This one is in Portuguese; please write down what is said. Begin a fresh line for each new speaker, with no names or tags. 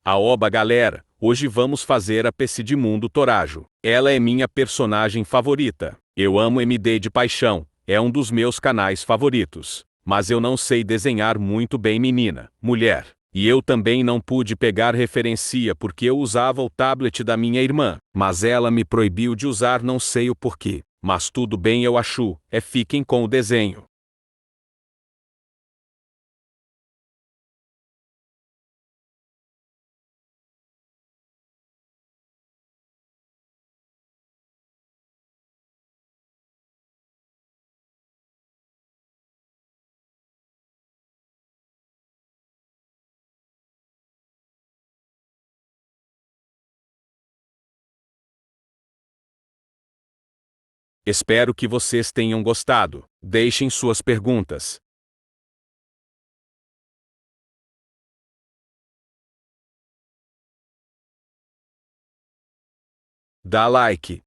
Aoba galera, hoje vamos fazer a PC de Mundo Torajo. Ela é minha personagem favorita. Eu amo MD de paixão, é um dos meus canais favoritos. Mas eu não sei desenhar muito bem menina, mulher. E eu também não pude pegar referencia porque eu usava o tablet da minha irmã. Mas ela me proibiu de usar, não sei o porquê. Mas tudo bem, eu acho, fiquem com o desenho. Espero que vocês tenham gostado. Deixem suas perguntas. Dá like.